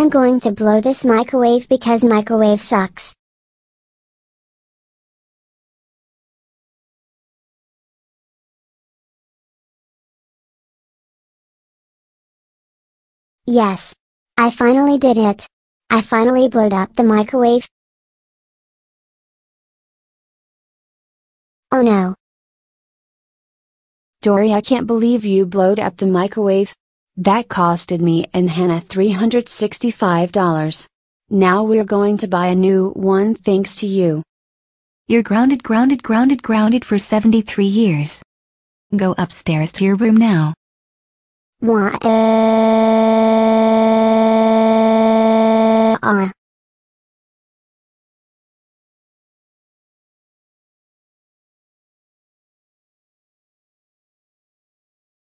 I'm going to blow this microwave because microwave sucks. Yes. I finally did it. I finally blowed up the microwave. Oh no. Dory, I can't believe you blowed up the microwave. That costed me and Hannah $365. Now we're going to buy a new one thanks to you. You're grounded for 73 years. Go upstairs to your room now. What?